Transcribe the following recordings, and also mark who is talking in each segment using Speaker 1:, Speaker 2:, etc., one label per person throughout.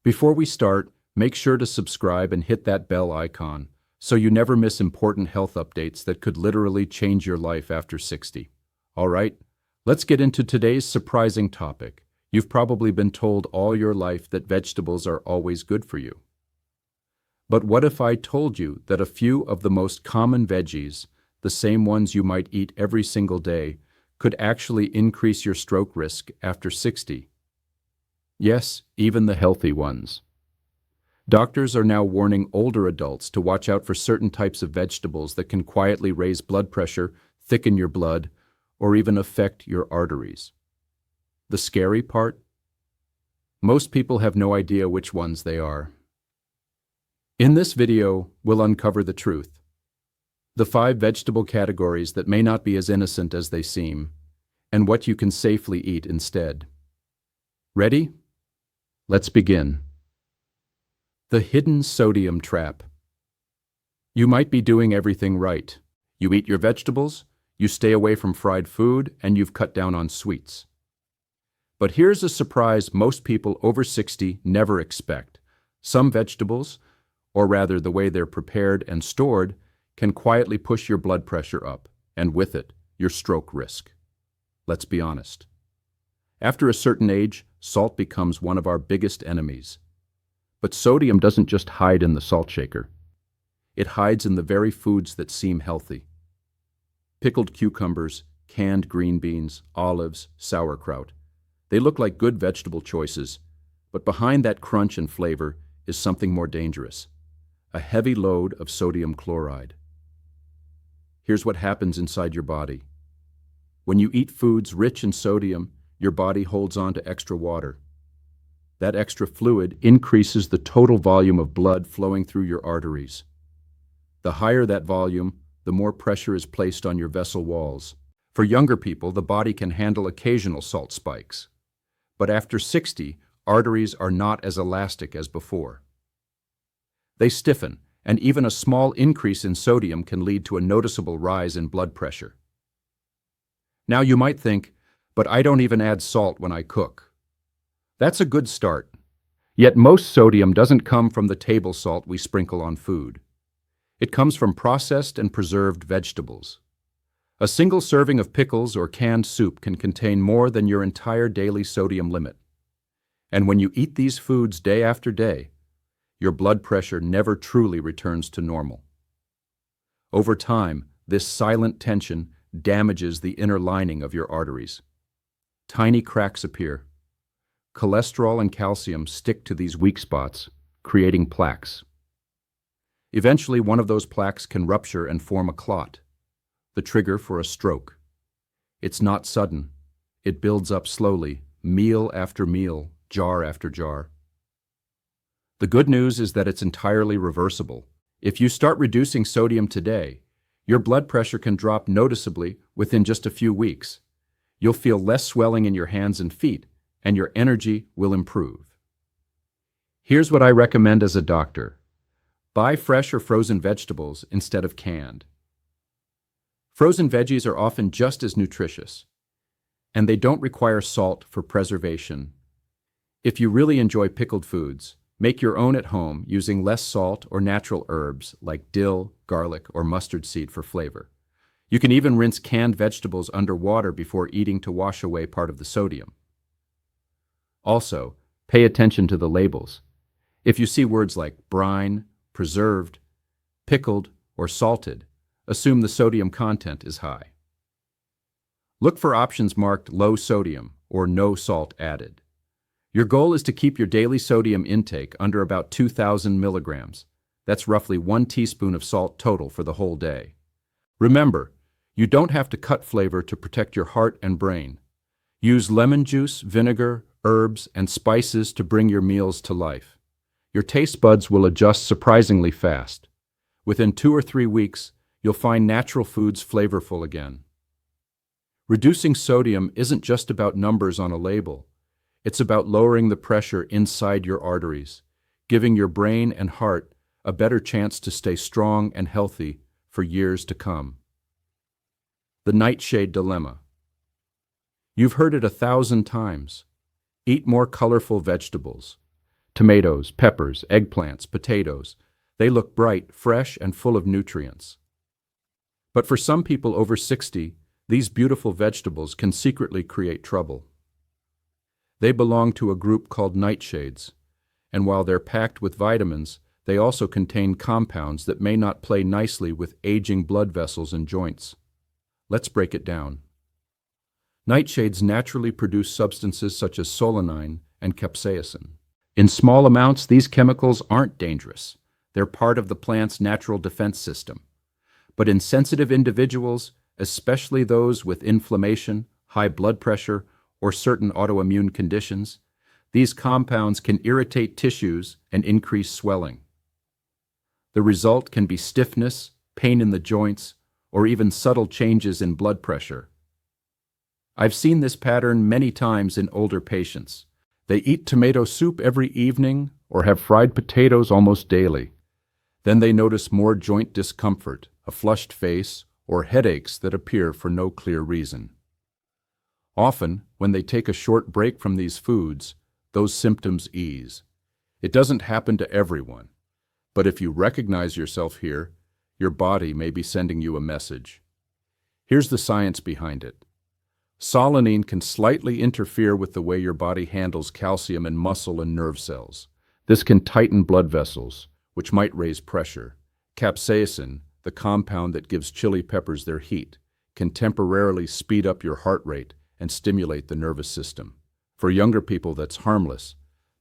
Speaker 1: Before we start, make sure to subscribe and hit that bell icon so you never miss important health updates that could literally change your life after 60. All right, let's get into today's surprising topic. You've probably been told all your life that vegetables are always good for you. But what if I told you that a few of the most common veggies, the same ones you might eat every single day, could actually increase your stroke risk after 60? Yes, even the healthy ones. Doctors are now warning older adults to watch out for certain types of vegetables that can quietly raise blood pressure, thicken your blood, or even affect your arteries. The scary part? Most people have no idea which ones they are. In this video, we'll uncover the truth. The 5 vegetable categories that may not be as innocent as they seem, and what you can safely eat instead. Ready? Let's begin. The hidden sodium trap. You might be doing everything right. You eat your vegetables, you stay away from fried food, and you've cut down on sweets. But here's a surprise most people over 60 never expect. Some vegetables, or rather the way they're prepared and stored, can quietly push your blood pressure up, and with it, your stroke risk. Let's be honest. After a certain age, salt becomes one of our biggest enemies. But sodium doesn't just hide in the salt shaker. It hides in the very foods that seem healthy. Pickled cucumbers, canned green beans, olives, sauerkraut. They look like good vegetable choices, but behind that crunch and flavor is something more dangerous. A heavy load of sodium chloride. Here's what happens inside your body. When you eat foods rich in sodium, your body holds on to extra water. That extra fluid increases the total volume of blood flowing through your arteries. The higher that volume, the more pressure is placed on your vessel walls. For younger people, the body can handle occasional salt spikes. But after 60, arteries are not as elastic as before. They stiffen, and even a small increase in sodium can lead to a noticeable rise in blood pressure. Now you might think, but I don't even add salt when I cook. That's a good start. Yet most sodium doesn't come from the table salt we sprinkle on food. It comes from processed and preserved vegetables. A single serving of pickles or canned soup can contain more than your entire daily sodium limit. And when you eat these foods day after day, your blood pressure never truly returns to normal. Over time, this silent tension damages the inner lining of your arteries. Tiny cracks appear. Cholesterol and calcium stick to these weak spots, creating plaques. Eventually, one of those plaques can rupture and form a clot, the trigger for a stroke. It's not sudden. It builds up slowly, meal after meal, jar after jar. The good news is that it's entirely reversible. If you start reducing sodium today, your blood pressure can drop noticeably within just a few weeks. You'll feel less swelling in your hands and feet, and your energy will improve. Here's what I recommend as a doctor. Buy fresh or frozen vegetables instead of canned. Frozen veggies are often just as nutritious, and they don't require salt for preservation. If you really enjoy pickled foods, make your own at home using less salt or natural herbs like dill, garlic, or mustard seed for flavor. You can even rinse canned vegetables under water before eating to wash away part of the sodium. Also, pay attention to the labels. If you see words like brine, preserved, pickled, or salted, assume the sodium content is high. Look for options marked low sodium or no salt added. Your goal is to keep your daily sodium intake under about 2,000 milligrams. That's roughly 1 teaspoon of salt total for the whole day. Remember, you don't have to cut flavor to protect your heart and brain. Use lemon juice, vinegar, herbs, and spices to bring your meals to life. Your taste buds will adjust surprisingly fast. Within 2 or 3 weeks, you'll find natural foods flavorful again. Reducing sodium isn't just about numbers on a label. It's about lowering the pressure inside your arteries, giving your brain and heart a better chance to stay strong and healthy for years to come. The nightshade dilemma. You've heard it 1,000 times. Eat more colorful vegetables. tomatoes, peppers, eggplants, potatoes. They look bright, fresh, and full of nutrients. But for some people over 60, these beautiful vegetables can secretly create trouble. They belong to a group called nightshades, and while they're packed with vitamins, they also contain compounds that may not play nicely with aging blood vessels and joints. Let's break it down. Nightshades naturally produce substances such as solanine and capsaicin. In small amounts, these chemicals aren't dangerous. They're part of the plant's natural defense system. But in sensitive individuals, especially those with inflammation, high blood pressure, or certain autoimmune conditions, these compounds can irritate tissues and increase swelling. The result can be stiffness, pain in the joints, or even subtle changes in blood pressure. I've seen this pattern many times in older patients. They eat tomato soup every evening or have fried potatoes almost daily. Then they notice more joint discomfort, a flushed face, or headaches that appear for no clear reason. Often, when they take a short break from these foods, those symptoms ease. It doesn't happen to everyone, but if you recognize yourself here, your body may be sending you a message. Here's the science behind it. Solanine can slightly interfere with the way your body handles calcium in muscle and nerve cells. This can tighten blood vessels, which might raise pressure. Capsaicin, the compound that gives chili peppers their heat, can temporarily speed up your heart rate and stimulate the nervous system. For younger people, that's harmless,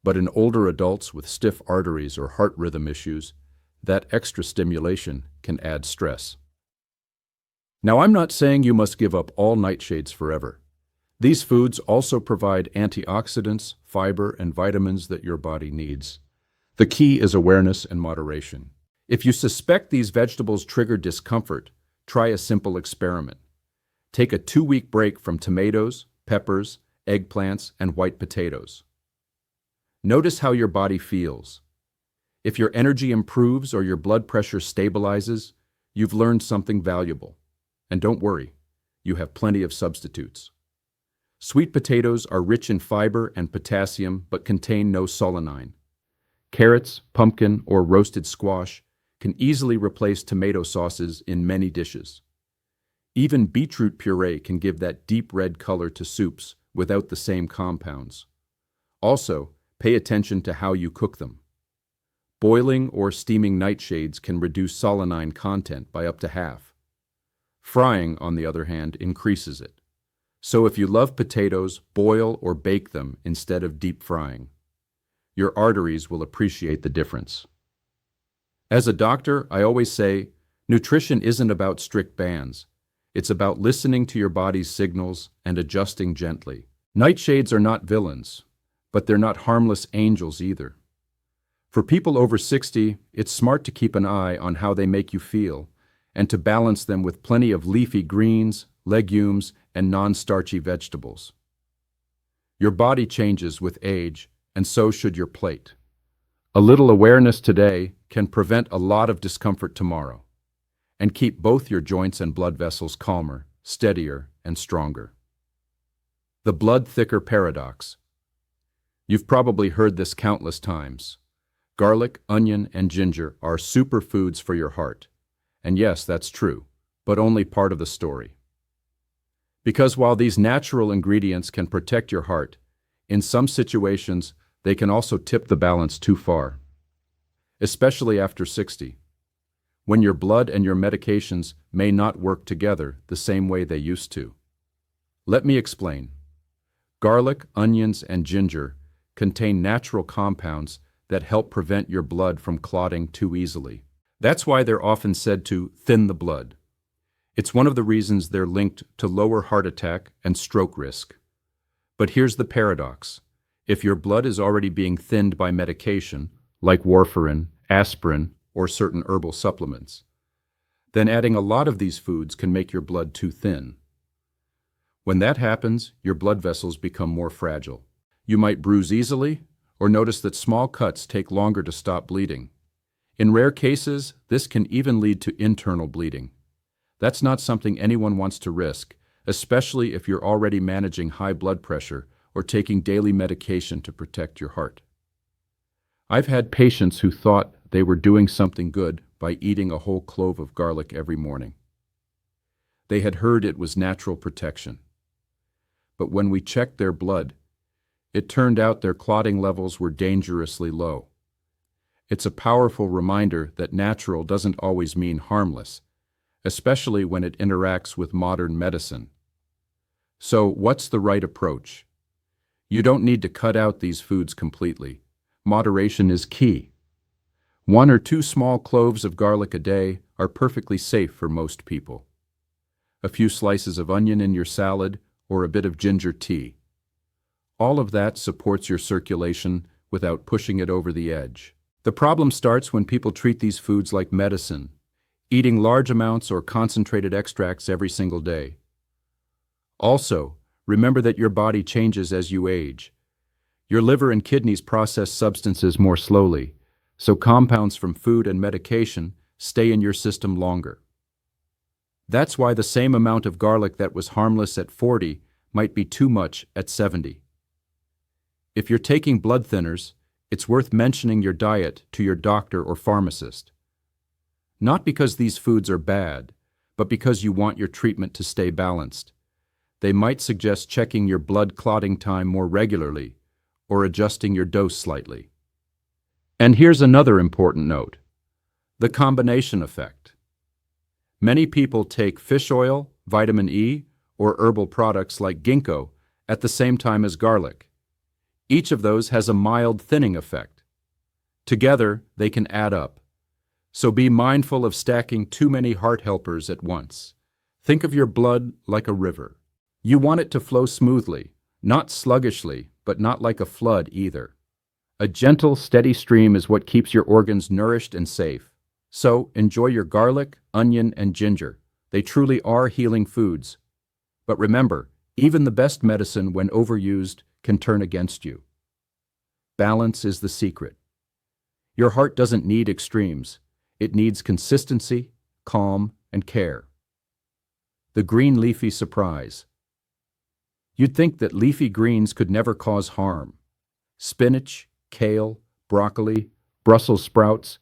Speaker 1: but in older adults with stiff arteries or heart rhythm issues, that extra stimulation can add stress. Now, I'm not saying you must give up all nightshades forever. These foods also provide antioxidants, fiber, and vitamins that your body needs. The key is awareness and moderation. If you suspect these vegetables trigger discomfort, try a simple experiment. Take a 2-week break from tomatoes, peppers, eggplants, and white potatoes. Notice how your body feels. If your energy improves or your blood pressure stabilizes, you've learned something valuable. And don't worry, you have plenty of substitutes. Sweet potatoes are rich in fiber and potassium but contain no solanine. Carrots, pumpkin, or roasted squash can easily replace tomato sauces in many dishes. Even beetroot puree can give that deep red color to soups without the same compounds. Also, pay attention to how you cook them. Boiling or steaming nightshades can reduce solanine content by up to half. Frying, on the other hand, increases it. So if you love potatoes, boil or bake them instead of deep frying. Your arteries will appreciate the difference. As a doctor, I always say, nutrition isn't about strict bans. It's about listening to your body's signals and adjusting gently. Nightshades are not villains, but they're not harmless angels either. For people over 60, it's smart to keep an eye on how they make you feel and to balance them with plenty of leafy greens, legumes, and non-starchy vegetables. Your body changes with age, and so should your plate. A little awareness today can prevent a lot of discomfort tomorrow, and keep both your joints and blood vessels calmer, steadier, and stronger. The blood thicker paradox. You've probably heard this countless times. Garlic, onion, and ginger are superfoods for your heart. And yes, that's true, but only part of the story. Because while these natural ingredients can protect your heart, in some situations, they can also tip the balance too far. Especially after 60, when your blood and your medications may not work together the same way they used to. Let me explain. Garlic, onions, and ginger contain natural compounds that help prevent your blood from clotting too easily. That's why they're often said to thin the blood. It's one of the reasons they're linked to lower heart attack and stroke risk. But here's the paradox. If your blood is already being thinned by medication, like warfarin, aspirin, or certain herbal supplements, then adding a lot of these foods can make your blood too thin. When that happens, your blood vessels become more fragile. You might bruise easily, or notice that small cuts take longer to stop bleeding. In rare cases, this can even lead to internal bleeding. That's not something anyone wants to risk, especially if you're already managing high blood pressure or taking daily medication to protect your heart. I've had patients who thought they were doing something good by eating a whole clove of garlic every morning. They had heard it was natural protection. But when we checked their blood, it turned out their clotting levels were dangerously low. It's a powerful reminder that natural doesn't always mean harmless, especially when it interacts with modern medicine. So, what's the right approach? You don't need to cut out these foods completely. Moderation is key. 1 or 2 small cloves of garlic a day are perfectly safe for most people. A few slices of onion in your salad or a bit of ginger tea. All of that supports your circulation without pushing it over the edge. The problem starts when people treat these foods like medicine, eating large amounts or concentrated extracts every single day. Also, remember that your body changes as you age. Your liver and kidneys process substances more slowly, so compounds from food and medication stay in your system longer. That's why the same amount of garlic that was harmless at 40 might be too much at 70. If you're taking blood thinners, it's worth mentioning your diet to your doctor or pharmacist. Not because these foods are bad, but because you want your treatment to stay balanced. They might suggest checking your blood clotting time more regularly or adjusting your dose slightly. And here's another important note: the combination effect. Many people take fish oil, vitamin E, or herbal products like ginkgo at the same time as garlic. Each of those has a mild thinning effect. Together, they can add up. So be mindful of stacking too many heart helpers at once. Think of your blood like a river. You want it to flow smoothly, not sluggishly, but not like a flood either. A gentle, steady stream is what keeps your organs nourished and safe. So, enjoy your garlic, onion, and ginger. They truly are healing foods. But remember, even the best medicine, when overused, can turn against you. Balance is the secret. Your heart doesn't need extremes. It needs consistency, calm, and care. The green leafy surprise. You'd think that leafy greens could never cause harm. Spinach, kale, broccoli, Brussels sprouts,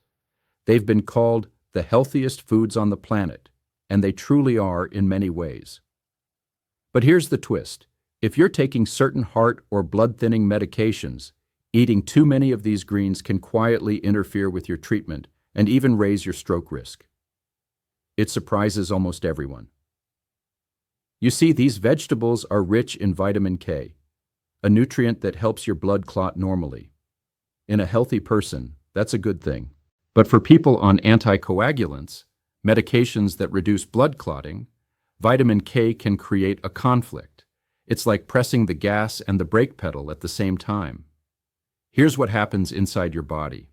Speaker 1: they've been called the healthiest foods on the planet, and they truly are in many ways. But here's the twist. If you're taking certain heart or blood-thinning medications, eating too many of these greens can quietly interfere with your treatment and even raise your stroke risk. It surprises almost everyone. You see, these vegetables are rich in vitamin K, a nutrient that helps your blood clot normally. In a healthy person, that's a good thing. But for people on anticoagulants, medications that reduce blood clotting, vitamin K can create a conflict. It's like pressing the gas and the brake pedal at the same time. Here's what happens inside your body.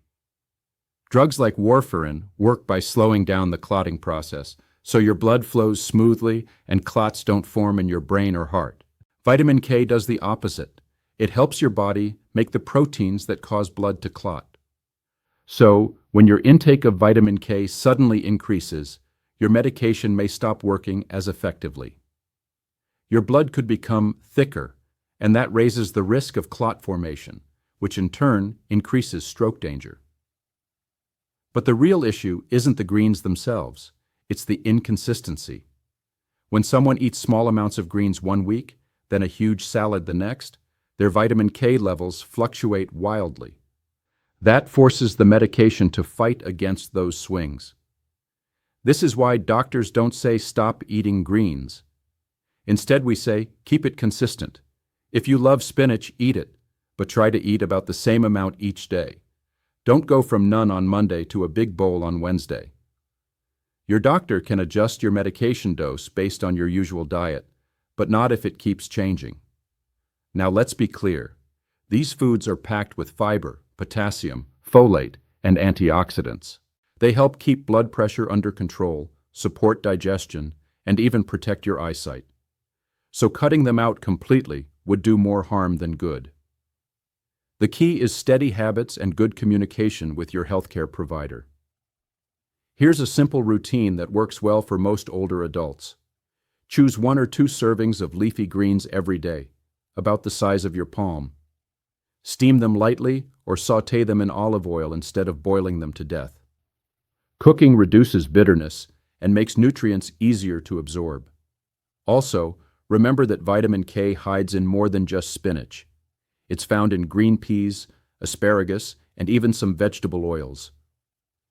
Speaker 1: Drugs like warfarin work by slowing down the clotting process, so your blood flows smoothly and clots don't form in your brain or heart. Vitamin K does the opposite. It helps your body make the proteins that cause blood to clot. So, when your intake of vitamin K suddenly increases, your medication may stop working as effectively. Your blood could become thicker, and that raises the risk of clot formation, which in turn increases stroke danger. But the real issue isn't the greens themselves, it's the inconsistency. When someone eats small amounts of greens one week, then a huge salad the next, their vitamin K levels fluctuate wildly. That forces the medication to fight against those swings. This is why doctors don't say stop eating greens. Instead, we say keep it consistent. If you love spinach, eat it, but try to eat about the same amount each day. Don't go from none on Monday to a big bowl on Wednesday. Your doctor can adjust your medication dose based on your usual diet, but not if it keeps changing. Now let's be clear. These foods are packed with fiber, potassium, folate, and antioxidants. They help keep blood pressure under control, support digestion, and even protect your eyesight. So cutting them out completely would do more harm than good. The key is steady habits and good communication with your healthcare provider. Here's a simple routine that works well for most older adults. Choose 1 or 2 servings of leafy greens every day, about the size of your palm. Steam them lightly or saute them in olive oil instead of boiling them to death. Cooking reduces bitterness and makes nutrients easier to absorb. Also, remember that vitamin K hides in more than just spinach. It's found in green peas, asparagus, and even some vegetable oils.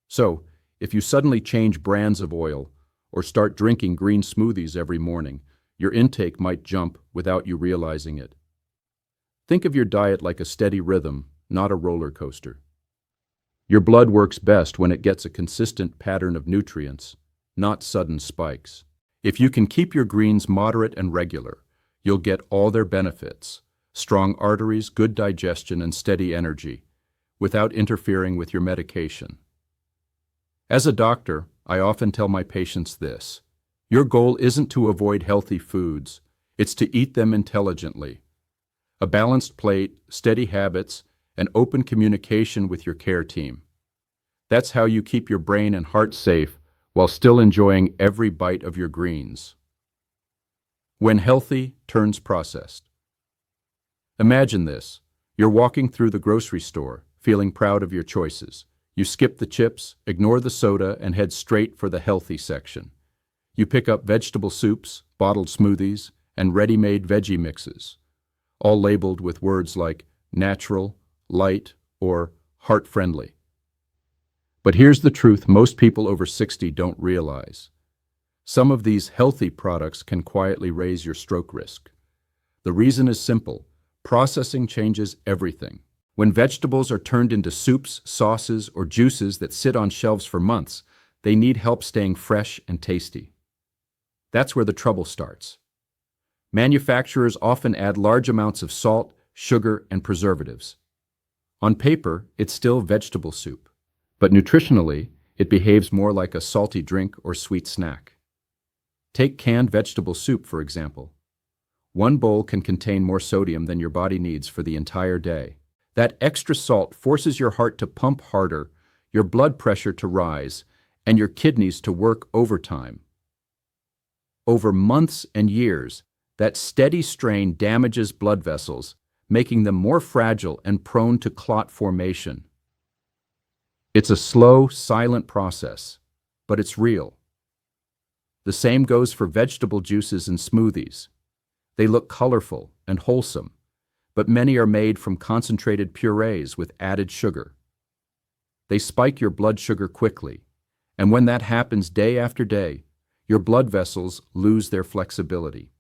Speaker 1: So, if you suddenly change brands of oil or start drinking green smoothies every morning, your intake might jump without you realizing it. Think of your diet like a steady rhythm, not a roller coaster. Your blood works best when it gets a consistent pattern of nutrients, not sudden spikes. If you can keep your greens moderate and regular, you'll get all their benefits: strong arteries, good digestion, and steady energy, without interfering with your medication. As a doctor, I often tell my patients this: your goal isn't to avoid healthy foods, it's to eat them intelligently. A balanced plate, steady habits, and open communication with your care team. That's how you keep your brain and heart safe while still enjoying every bite of your greens. When healthy turns processed. Imagine this: you're walking through the grocery store, feeling proud of your choices. You skip the chips, ignore the soda, and head straight for the healthy section. You pick up vegetable soups, bottled smoothies, and ready-made veggie mixes, all labeled with words like natural, light, or heart-friendly. But here's the truth most people over 60 don't realize. Some of these healthy products can quietly raise your stroke risk. The reason is simple: processing changes everything. When vegetables are turned into soups, sauces, or juices that sit on shelves for months, they need help staying fresh and tasty. That's where the trouble starts. Manufacturers often add large amounts of salt, sugar, and preservatives. On paper, it's still vegetable soup, but nutritionally, it behaves more like a salty drink or sweet snack. Take canned vegetable soup, for example. One bowl can contain more sodium than your body needs for the entire day. That extra salt forces your heart to pump harder, your blood pressure to rise, and your kidneys to work overtime. Over months and years, that steady strain damages blood vessels, making them more fragile and prone to clot formation. It's a slow, silent process, but it's real. The same goes for vegetable juices and smoothies. They look colorful and wholesome, but many are made from concentrated purees with added sugar. They spike your blood sugar quickly, and when that happens day after day, your blood vessels lose their flexibility.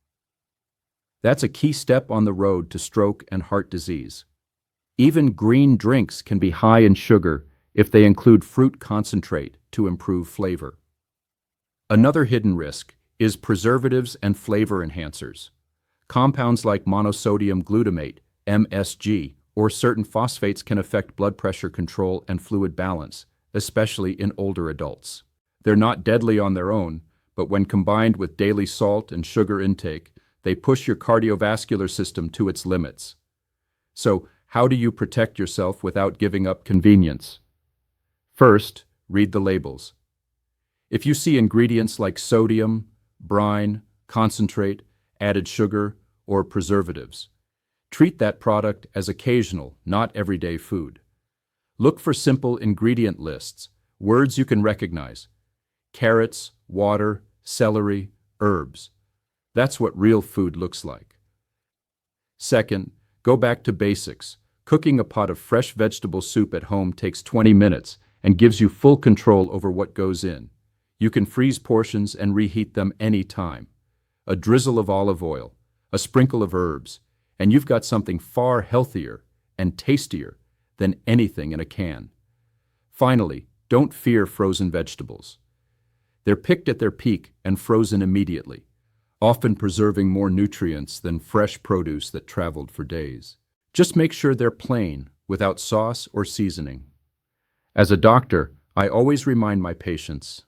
Speaker 1: That's a key step on the road to stroke and heart disease. Even green drinks can be high in sugar if they include fruit concentrate to improve flavor. Another hidden risk is preservatives and flavor enhancers. Compounds like monosodium glutamate, MSG, or certain phosphates can affect blood pressure control and fluid balance, especially in older adults. They're not deadly on their own, but when combined with daily salt and sugar intake, they push your cardiovascular system to its limits. So, how do you protect yourself without giving up convenience? First, read the labels. If you see ingredients like sodium, brine, concentrate, added sugar, or preservatives, treat that product as occasional, not everyday food. Look for simple ingredient lists, words you can recognize: carrots, water, celery, herbs. That's what real food looks like. Second, go back to basics. Cooking a pot of fresh vegetable soup at home takes 20 minutes and gives you full control over what goes in. You can freeze portions and reheat them any time. A drizzle of olive oil, a sprinkle of herbs, and you've got something far healthier and tastier than anything in a can. Finally, don't fear frozen vegetables. They're picked at their peak and frozen immediately, often preserving more nutrients than fresh produce that traveled for days. Just make sure they're plain, without sauce or seasoning. As a doctor, I always remind my patients,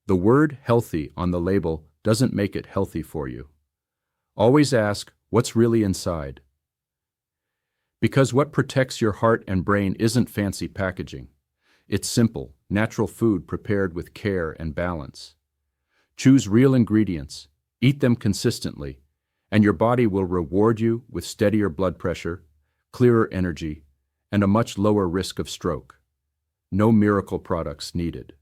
Speaker 1: the word healthy on the label doesn't make it healthy for you. Always ask, what's really inside? Because what protects your heart and brain isn't fancy packaging. It's simple, natural food prepared with care and balance. Choose real ingredients, eat them consistently, and your body will reward you with steadier blood pressure, clearer energy, and a much lower risk of stroke. No miracle products needed.